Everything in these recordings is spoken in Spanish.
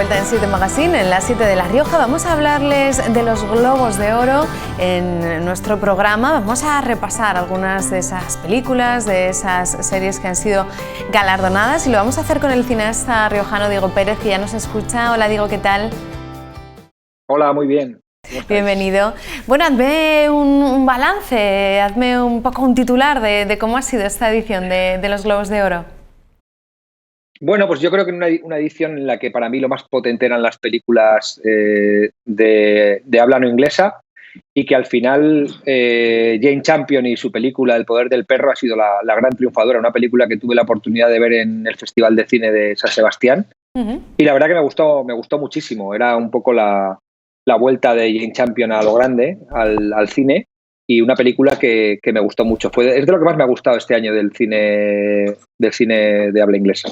vuelta en 7 Magazine, en las 7 de La Rioja. Vamos a hablarles de los Globos de Oro en nuestro programa. Vamos a repasar algunas de esas películas, de esas series que han sido galardonadas, y lo vamos a hacer con el cineasta riojano Diego Pérez, que ya nos escucha. Hola Diego, ¿qué tal? Hola, muy bien. Bienvenido. Bueno, hazme un balance, hazme un poco un titular de cómo ha sido esta edición de los Globos de Oro. Bueno, pues yo creo que en una edición en la que para mí lo más potente eran las películas de habla no inglesa, y que al final Jane Campion y su película El poder del perro ha sido la gran triunfadora, una película que tuve la oportunidad de ver en el Festival de Cine de San Sebastián. Y la verdad que me gustó muchísimo. Era un poco la vuelta de Jane Campion a lo grande, al cine, y una película que me gustó mucho. Es de lo que más me ha gustado este año del cine de habla inglesa.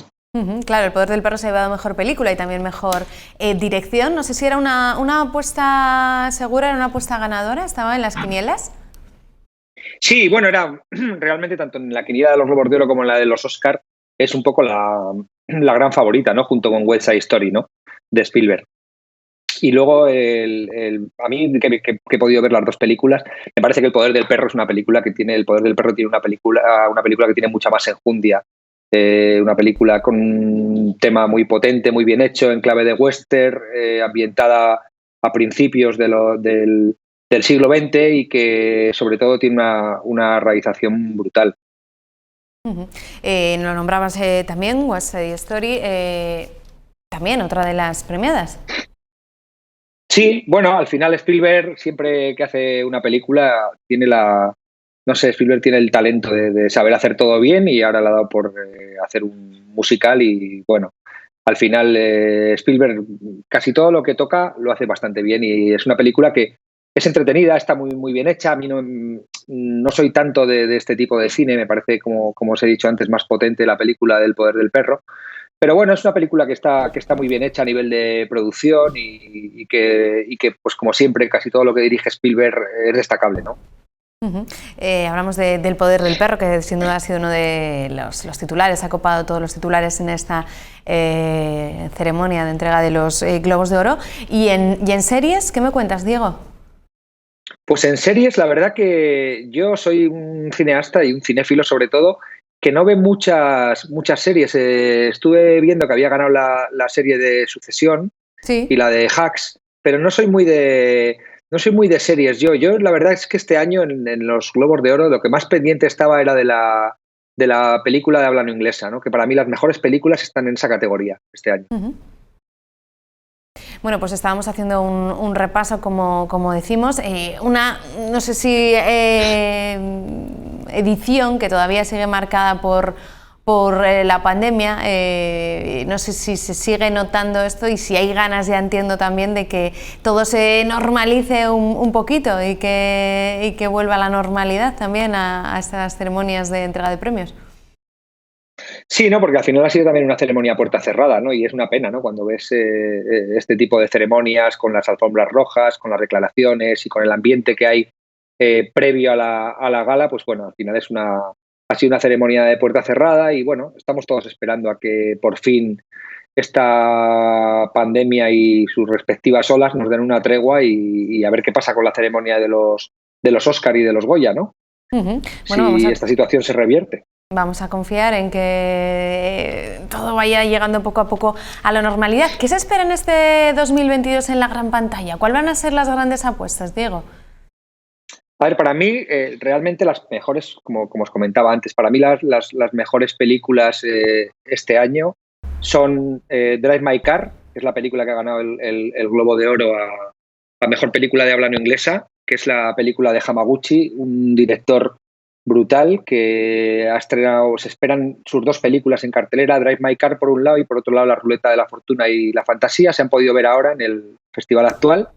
Claro, El poder del perro se ha llevado mejor película y también mejor dirección. No sé si era una apuesta segura, era una apuesta ganadora, estaba en las quinielas. Sí, bueno, era realmente tanto en la quiniela de los Globos de Oro como en la de los Oscar, es un poco la gran favorita, ¿no? Junto con West Side Story, ¿no? De Spielberg. Y luego, a mí, que he podido ver las dos películas, me parece que El poder del perro es una película que tiene, El poder del perro tiene una película que tiene mucha más enjundia. Una película con un tema muy potente, muy bien hecho, en clave de western, ambientada a principios del siglo XX, y que sobre todo tiene una realización brutal. Lo nombrabas también, West Side Story, también otra de las premiadas. Sí, bueno, al final Spielberg, siempre que hace una película, Spielberg tiene el talento de saber hacer todo bien, y ahora le ha dado por hacer un musical, y bueno, al final Spielberg casi todo lo que toca lo hace bastante bien, y es una película que es entretenida, está muy, muy bien hecha. A mí no soy tanto de este tipo de cine, me parece, como os he dicho antes, más potente la película del poder del perro. Pero bueno, es una película que está muy bien hecha a nivel de producción, y que, pues como siempre, casi todo lo que dirige Spielberg es destacable, ¿no? Hablamos del poder del perro, que sin duda ha sido uno de los titulares, ha copado todos los titulares en esta ceremonia de entrega de los Globos de Oro. ¿Y en series? ¿Qué me cuentas, Diego? Pues en series, la verdad que yo soy un cineasta y un cinéfilo sobre todo, que no ve muchas series. Estuve viendo que había ganado la serie de Sucesión, Sí. Y la de Hacks, pero no soy muy de series. Yo la verdad es que este año en los Globos de Oro lo que más pendiente estaba era de la película de habla no inglesa, ¿no? Que para mí las mejores películas están en esa categoría este año. Bueno, pues estábamos haciendo un repaso, como decimos, no sé si edición que todavía sigue marcada por la pandemia. No sé si se sigue notando esto y si hay ganas, ya entiendo también, de que todo se normalice un poquito y que vuelva a la normalidad también a estas ceremonias de entrega de premios. Sí, ¿no? Porque al final ha sido también una ceremonia a puerta cerrada, ¿no? Y es una pena, ¿no? Cuando ves este tipo de ceremonias con las alfombras rojas, con las declaraciones y con el ambiente que hay previo a la gala, pues bueno, al final ha sido una ceremonia de puerta cerrada, y bueno, estamos todos esperando a que por fin esta pandemia y sus respectivas olas nos den una tregua, y a ver qué pasa con la ceremonia de los Oscar y de los Goya, ¿no? Bueno, si esta situación se revierte. Vamos a confiar en que todo vaya llegando poco a poco a la normalidad. ¿Qué se espera en este 2022 en la gran pantalla? ¿Cuáles van a ser las grandes apuestas, Diego? A ver, para mí, realmente las mejores, como os comentaba antes, para mí las mejores películas este año son Drive My Car, que es la película que ha ganado el Globo de Oro a mejor película de habla no inglesa, que es la película de Hamaguchi, un director brutal que ha estrenado. Se esperan sus dos películas en cartelera, Drive My Car por un lado, y por otro lado La Ruleta de la Fortuna y La Fantasía. Se han podido ver ahora en el festival actual,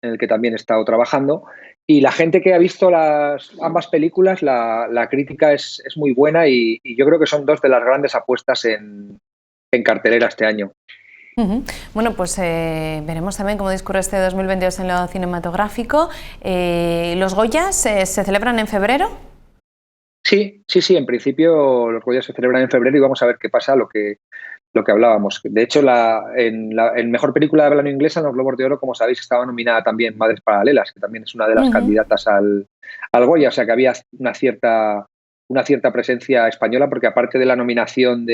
en el que también he estado trabajando. Y la gente que ha visto ambas películas, la crítica es muy buena, y yo creo que son dos de las grandes apuestas en cartelera este año. Bueno, pues veremos también cómo discurre este 2022 en lo cinematográfico. ¿Los Goyas se celebran en febrero? Sí, en principio los Goya se celebran en febrero y vamos a ver qué pasa, lo que hablábamos. De hecho, en Mejor Película de Habla No Inglesa, en los Globos de Oro, como sabéis, estaba nominada también Madres Paralelas, que también es una de las candidatas al Goya, o sea que había una cierta presencia española, porque aparte de la nominación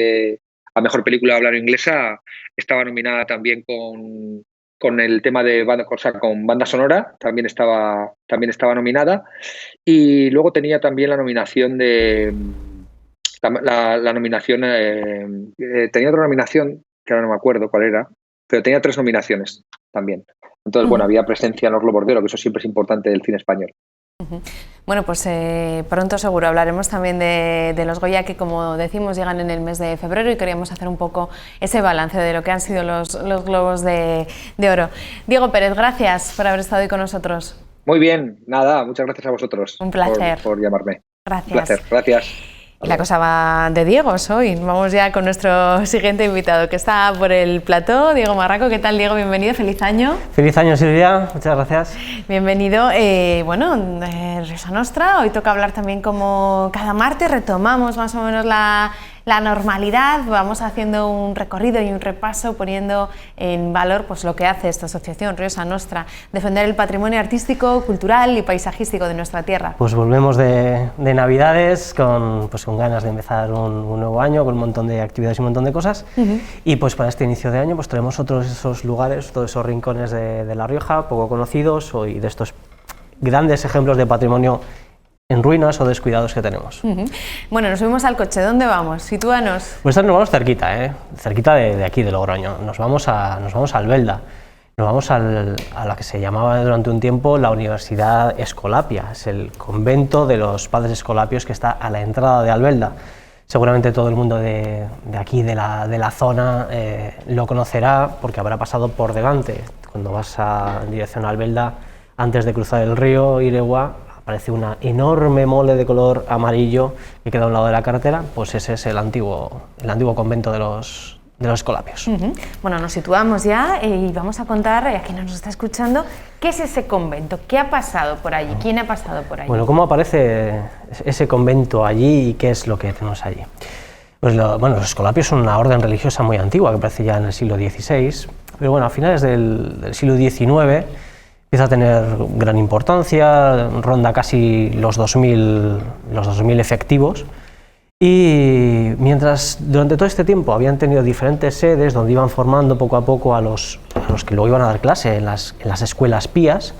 a Mejor Película de Habla No Inglesa, estaba nominada también con el tema de con banda sonora, también estaba nominada, y luego tenía también la nominación tenía otra nominación que ahora no me acuerdo cuál era, pero tenía 3 nominaciones también. Entonces, bueno, había presencia en los Globos de Oro, que eso siempre es importante del cine español. Bueno, pues pronto seguro hablaremos también de los Goya, que como decimos llegan en el mes de febrero, y queríamos hacer un poco ese balance de lo que han sido los Globos de Oro. Diego Pérez, gracias por haber estado hoy con nosotros. Muy bien, nada, muchas gracias a vosotros. Un placer. Por llamarme. Gracias. Un placer, gracias. Y la cosa va de Diegos hoy. Vamos ya con nuestro siguiente invitado, que está por el plató, Diego Marraco. ¿Qué tal, Diego? Bienvenido, feliz año. Feliz año, Silvia, muchas gracias. Bienvenido. Rioja Nostra, hoy toca hablar también, como cada martes, retomamos más o menos la normalidad, vamos haciendo un recorrido y un repaso, poniendo en valor pues lo que hace esta asociación Rioja Nostra, defender el patrimonio artístico, cultural y paisajístico de nuestra tierra. Pues volvemos de Navidades con ganas de empezar un nuevo año, con un montón de actividades y un montón de cosas. Y pues para este inicio de año pues traemos otros esos lugares, todos esos rincones de La Rioja, poco conocidos, y de estos grandes ejemplos de patrimonio en ruinas o descuidados que tenemos. Bueno, nos subimos al coche. ¿Dónde vamos? Sitúanos. Pues nos vamos cerquita, cerquita de aquí, de Logroño. Nos vamos a Albelda. Nos vamos a la que se llamaba durante un tiempo la Universidad Escolapia. Es el convento de los padres escolapios que está a la entrada de Albelda. Seguramente todo el mundo de aquí, de la zona, lo conocerá porque habrá pasado por delante. Cuando vas en dirección a Albelda, antes de cruzar el río Iregua, aparece una enorme mole de color amarillo que queda a un lado de la carretera. Pues ese es el antiguo convento de los Escolapios. Bueno, nos situamos ya y vamos a contar a quien nos está escuchando qué es ese convento, qué ha pasado por allí, quién ha pasado por allí. Bueno, ¿cómo aparece ese convento allí y qué es lo que tenemos allí? Pues los Escolapios son una orden religiosa muy antigua que aparece ya en el siglo XVI, pero bueno, a finales del siglo XIX empieza a tener gran importancia, ronda casi los 2000 efectivos, y mientras durante todo este tiempo habían tenido diferentes sedes donde iban formando poco a poco a los que luego iban a dar clase en las escuelas pías,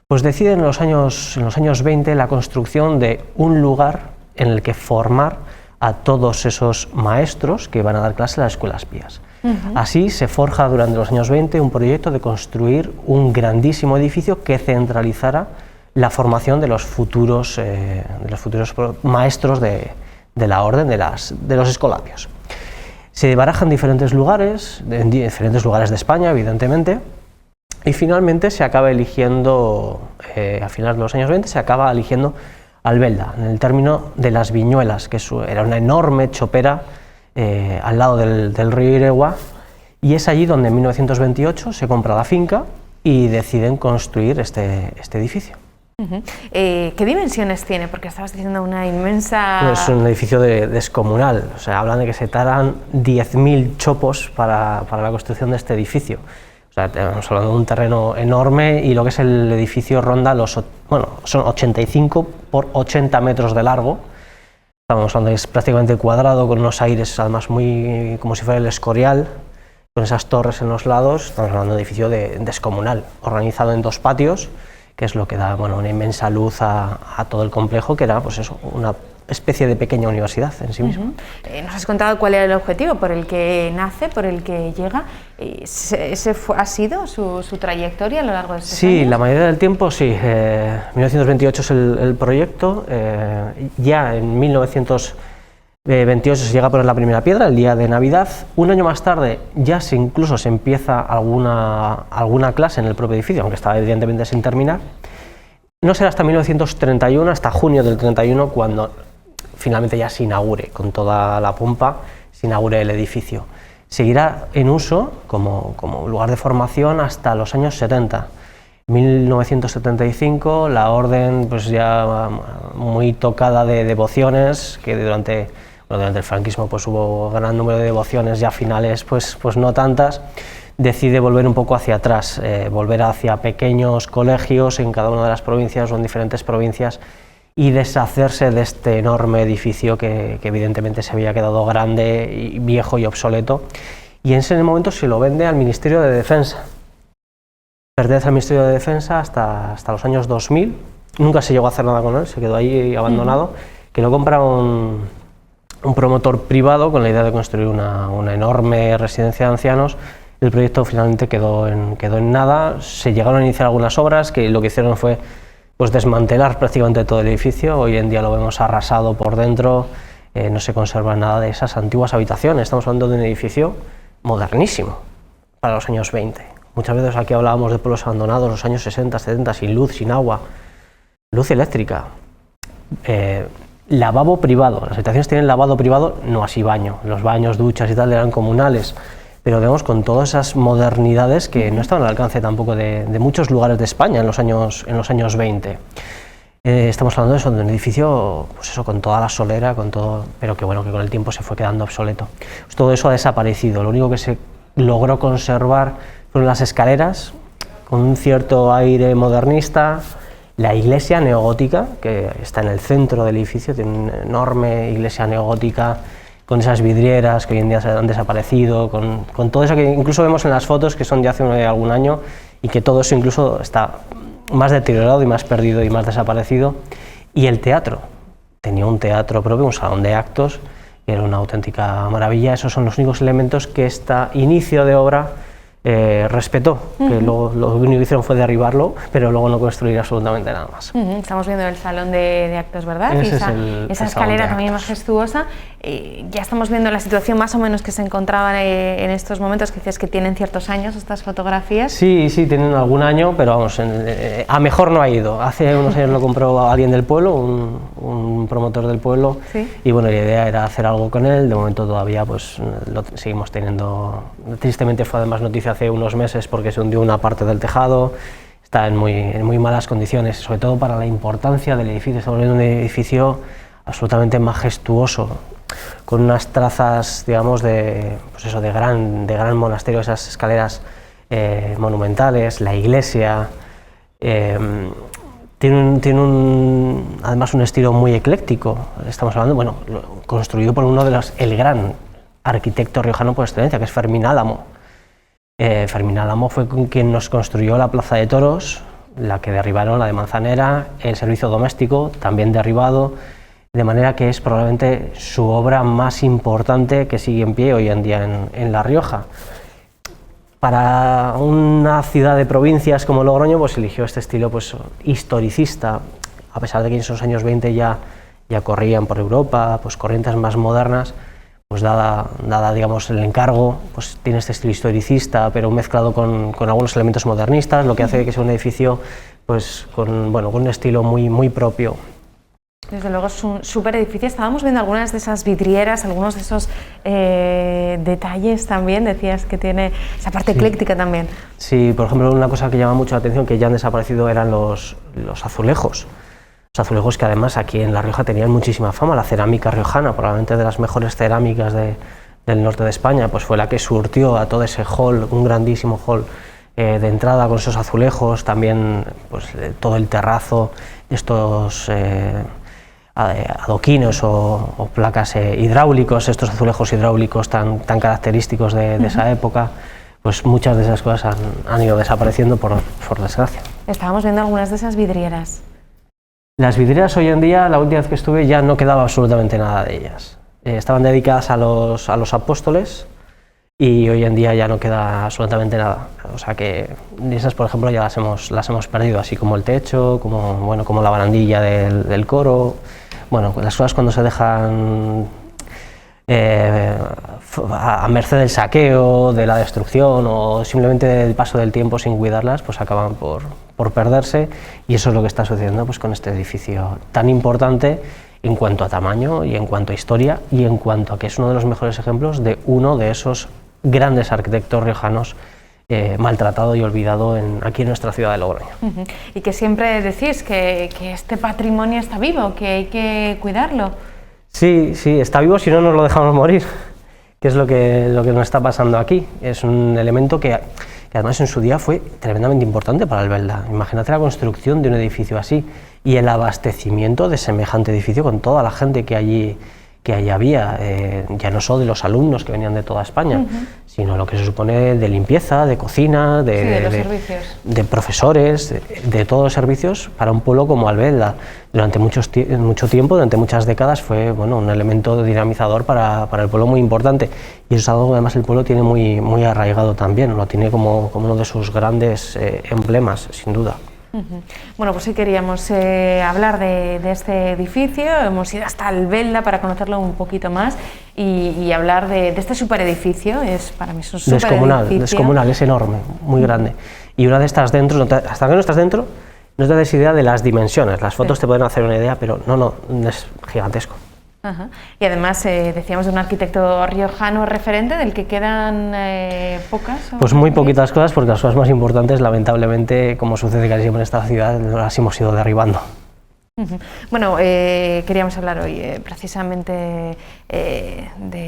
pues deciden en los años 20 la construcción de un lugar en el que formar a todos esos maestros que iban a dar clase en las escuelas pías. Así se forja durante los años 20 un proyecto de construir un grandísimo edificio que centralizara la formación de los futuros maestros de la orden de los Escolapios. Se barajan diferentes lugares, en diferentes lugares de España, evidentemente, y finalmente se acaba eligiendo, a finales de los años 20, se acaba eligiendo Albelda, en el término de Las Viñuelas, que era una enorme chopera al lado del río Iregua, y es allí donde en 1928 se compra la finca y deciden construir este edificio. ¿Qué dimensiones tiene? Porque estabas diciendo una inmensa... Es un edificio descomunal, o sea, hablan de que se talan 10.000 chopos para la construcción de este edificio. O sea, estamos hablando de un terreno enorme, y lo que es el edificio ronda son 85 por 80 metros de largo. Estamos hablando de que es prácticamente cuadrado, con unos aires además muy como si fuera el Escorial, con esas torres en los lados. Estamos hablando de un edificio descomunal, organizado en 2 patios, que es lo que da una inmensa luz a todo el complejo, que era pues eso, una especie de pequeña universidad en sí misma. Nos has contado cuál era el objetivo por el que nace, por el que llega. ¿Ha sido su trayectoria a lo largo de estos años? Sí, la mayoría del tiempo sí. 1928 es el proyecto. Ya en 1928 se llega a poner la primera piedra, el día de Navidad. Un año más tarde ya incluso se empieza alguna clase en el propio edificio, aunque estaba evidentemente sin terminar. No será hasta 1931, hasta junio del 31, cuando finalmente ya se inaugure con toda la pompa, se inaugure el edificio. Seguirá en uso como lugar de formación hasta los años 70. En 1975 la orden, pues ya muy tocada de devociones, que durante el franquismo pues hubo gran número de devociones, ya finales pues no tantas, decide volver un poco hacia atrás, volver hacia pequeños colegios en cada una de las provincias o en diferentes provincias y deshacerse de este enorme edificio que evidentemente se había quedado grande, y viejo y obsoleto, y en ese momento se lo vende al Ministerio de Defensa. Pertenece al Ministerio de Defensa hasta los años 2000, nunca se llegó a hacer nada con él, se quedó ahí abandonado, que lo compra un promotor privado con la idea de construir una enorme residencia de ancianos. El proyecto finalmente quedó en nada, se llegaron a iniciar algunas obras que lo que hicieron fue pues desmantelar prácticamente todo el edificio. Hoy en día lo vemos arrasado por dentro, no se conserva nada de esas antiguas habitaciones. Estamos hablando de un edificio modernísimo para los años 20. Muchas veces aquí hablábamos de pueblos abandonados, los años 60, 70, sin luz, sin agua, luz eléctrica, lavabo privado. Las habitaciones tienen lavado privado, no así baño. Los baños, duchas y tal eran comunales, pero vemos con todas esas modernidades que no estaban al alcance tampoco de muchos lugares de España en los años 20. Estamos hablando de eso, de un edificio, pues eso, con toda la solera, con todo, pero que bueno, que con el tiempo se fue quedando obsoleto. Pues todo eso ha desaparecido. Lo único que se logró conservar fueron las escaleras, con un cierto aire modernista, la iglesia neogótica, que está en el centro del edificio, tiene una enorme iglesia neogótica, con esas vidrieras que hoy en día han desaparecido, con todo eso que incluso vemos en las fotos que son de hace algún año, y que todo eso incluso está más deteriorado y más perdido y más desaparecido. Y el teatro, tenía un teatro propio, un salón de actos, que era una auténtica maravilla. Esos son los únicos elementos que este inicio de obra respetó, que luego lo único que hicieron fue derribarlo, pero luego no construir absolutamente nada más. Estamos viendo el salón de actos, ¿verdad? Esa escalera también majestuosa. Ya estamos viendo la situación más o menos que se encontraban en estos momentos, que dices que tienen ciertos años estas fotografías. Sí, tienen algún año, pero vamos, a mejor no ha ido. Hace unos años lo compró alguien del pueblo, un promotor del pueblo, ¿sí? Y bueno, la idea era hacer algo con él. De momento todavía pues lo seguimos teniendo. Tristemente fue además noticia hace unos meses porque se hundió una parte del tejado, está en muy malas condiciones, sobre todo para la importancia del edificio. Estamos viendo un edificio absolutamente majestuoso, con unas trazas, digamos, de gran monasterio, esas escaleras monumentales, la iglesia, tiene además un estilo muy ecléctico. Estamos hablando, bueno, construido por el gran arquitecto riojano por excelencia, que es Fermín Álamo. Fermín Álamo fue quien nos construyó la Plaza de Toros, la que derribaron, la de Manzanera, el servicio doméstico, también derribado, de manera que es probablemente su obra más importante que sigue en pie hoy en día en La Rioja. Para una ciudad de provincias como Logroño, pues eligió este estilo pues historicista, a pesar de que en esos años 20 ya corrían por Europa pues corrientes más modernas. Pues dada digamos el encargo, pues tiene este estilo historicista, pero mezclado con algunos elementos modernistas, lo que hace que sea un edificio pues con un estilo muy propio. Desde luego es un súper edificio. Estábamos viendo algunas de esas vidrieras, algunos de esos detalles también, decías que tiene esa parte ecléctica también. Sí, por ejemplo, una cosa que llama mucho la atención, que ya han desaparecido, eran los azulejos. Los azulejos que además aquí en La Rioja tenían muchísima fama. La cerámica riojana, probablemente de las mejores cerámicas del norte de España, pues fue la que surtió a todo ese hall, un grandísimo hall de entrada con esos azulejos, también pues todo el terrazo, estos adoquines o placas hidráulicos, estos azulejos hidráulicos tan característicos de esa época. Pues muchas de esas cosas han ido desapareciendo por desgracia. Estábamos viendo algunas de esas vidrieras. Las vidrieras hoy en día, la última vez que estuve, ya no quedaba absolutamente nada de ellas. Estaban dedicadas a los apóstoles y hoy en día ya no queda absolutamente nada. O sea que esas, por ejemplo, ya las hemos perdido, así como el techo, como la barandilla del coro. Bueno, las cosas cuando se dejan a merced del saqueo, de la destrucción o simplemente del paso del tiempo sin cuidarlas, pues acaban por perderse, y eso es lo que está sucediendo pues con este edificio tan importante en cuanto a tamaño y en cuanto a historia y en cuanto a que es uno de los mejores ejemplos de uno de esos grandes arquitectos riojanos maltratado y olvidado aquí en nuestra ciudad de Logroño. Y que siempre decís que este patrimonio está vivo, que hay que cuidarlo. Sí, está vivo, si no nos lo dejamos morir, que es lo que nos está pasando aquí. Es un elemento que además en su día fue tremendamente importante para Albelda. Imagínate la construcción de un edificio así y el abastecimiento de semejante edificio con toda la gente que allí había, ya no solo de los alumnos que venían de toda España, sino lo que se supone de limpieza, de cocina, de profesores, de todos los servicios para un pueblo como Albelda. Durante mucho tiempo, durante muchas décadas, fue un elemento dinamizador para el pueblo muy importante, y eso es algo que además el pueblo tiene muy arraigado también, lo tiene como uno de sus grandes emblemas, sin duda. Bueno, pues sí queríamos hablar de este edificio, hemos ido hasta Albelda para conocerlo un poquito más y hablar de este superedificio. Para mí es un superedificio. Descomunal, es enorme, muy grande. Y una de estas dentro, hasta que no estás dentro, no te das idea de las dimensiones. Las fotos te pueden hacer una idea, pero no es gigantesco. Y además decíamos de un arquitecto riojano referente del que quedan pocas. Pues muy poquitas cosas, porque las cosas más importantes, lamentablemente, como sucede casi siempre en esta ciudad, las hemos ido derribando. Bueno, queríamos hablar hoy precisamente de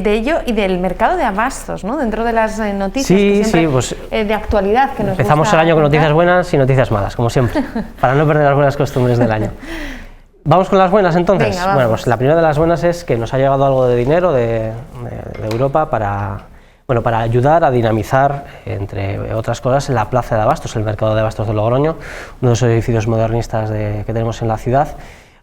ello y del mercado de abastos, ¿no? Dentro de las noticias que siempre, pues, de actualidad que nos empezamos el año con noticias buenas y noticias malas, como siempre, para no perder las buenas costumbres del año. ¿Vamos con las buenas entonces? Venga, vamos. Bueno, pues la primera de las buenas es que nos ha llegado algo de dinero de Europa para ayudar a dinamizar, entre otras cosas, la plaza de abastos, el mercado de abastos de Logroño, uno de los edificios modernistas que tenemos en la ciudad,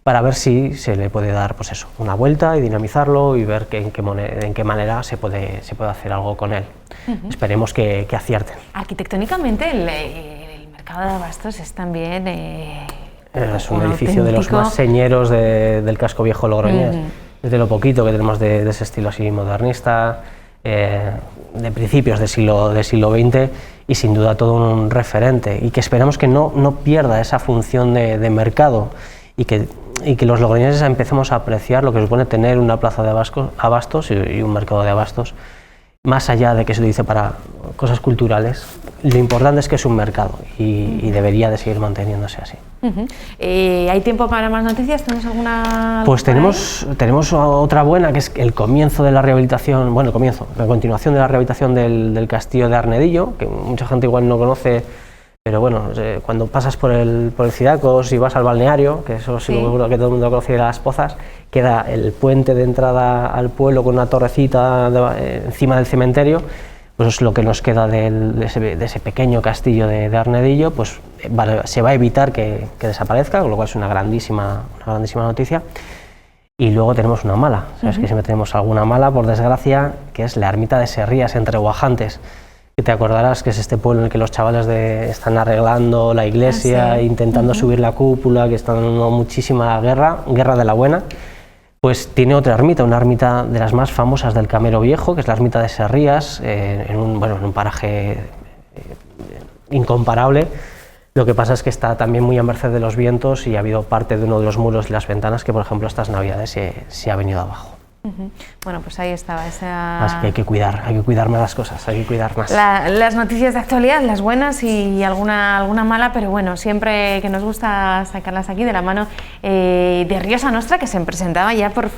para ver si se le puede dar una vuelta y dinamizarlo y ver en qué manera se puede hacer algo con él. Esperemos que acierten. Arquitectónicamente el mercado de abastos es también... es un edificio de los más señeros del casco viejo logroñés, desde lo poquito que tenemos de ese estilo así modernista, de principios del siglo XX, y sin duda todo un referente, y que esperamos que no pierda esa función de mercado, y que los logroñeses empecemos a apreciar lo que supone tener una plaza de abastos y un mercado de abastos, más allá de que se utilice para cosas culturales. Lo importante es que es un mercado y debería de seguir manteniéndose así. ¿Hay tiempo para más noticias? ¿Tenemos alguna? Pues tenemos otra buena, que es el comienzo de la rehabilitación, la continuación de la rehabilitación del castillo de Arnedillo, que mucha gente igual no conoce, pero cuando pasas por el Cidacos y vas al balneario, que eso sí, seguro que todo el mundo conoce, de las Pozas, queda el puente de entrada al pueblo con una torrecita encima del cementerio. Pues es lo que nos queda de ese pequeño castillo de Arnedillo, pues se va a evitar que desaparezca, con lo cual es una grandísima noticia. Y luego tenemos una mala, sabes que siempre tenemos alguna mala, por desgracia, que es la ermita de Serrías, entre Guajantes, que te acordarás que es este pueblo en el que los chavales están arreglando la iglesia, intentando subir la cúpula, que están dando muchísima guerra de la buena. Pues tiene otra ermita, una ermita de las más famosas del Camero Viejo, que es la ermita de Serrías, en un paraje incomparable. Lo que pasa es que está también muy a merced de los vientos y ha habido parte de uno de los muros y las ventanas que, por ejemplo, estas navidades se ha venido abajo. Bueno, pues ahí estaba esa... Así que hay que cuidar más las cosas, hay que cuidar más. Las noticias de actualidad, las buenas y alguna mala, pero bueno, siempre que nos gusta sacarlas aquí de la mano de Rioja Nostra, que se presentaba ya por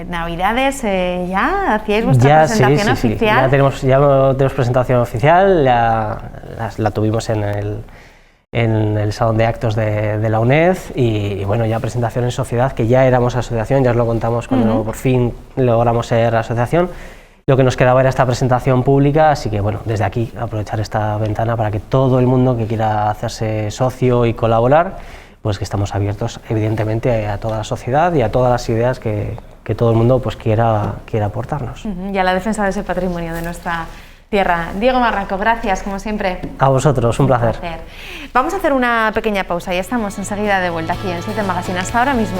Navidades, ¿ya hacíais vuestra presentación oficial? Sí, ya tenemos presentación oficial, la tuvimos en el salón de actos de la UNED y ya presentación en sociedad, que ya éramos asociación, ya os lo contamos cuando por fin logramos ser asociación. Lo que nos quedaba era esta presentación pública, así que desde aquí aprovechar esta ventana para que todo el mundo que quiera hacerse socio y colaborar, pues que estamos abiertos evidentemente a toda la sociedad y a todas las ideas que todo el mundo quiera aportarnos. Y a la defensa de ese patrimonio de nuestra tierra. Diego Marraco, gracias, como siempre. A vosotros, un placer. Vamos a hacer una pequeña pausa y estamos enseguida de vuelta aquí en 7 Magazine. Hasta ahora mismo.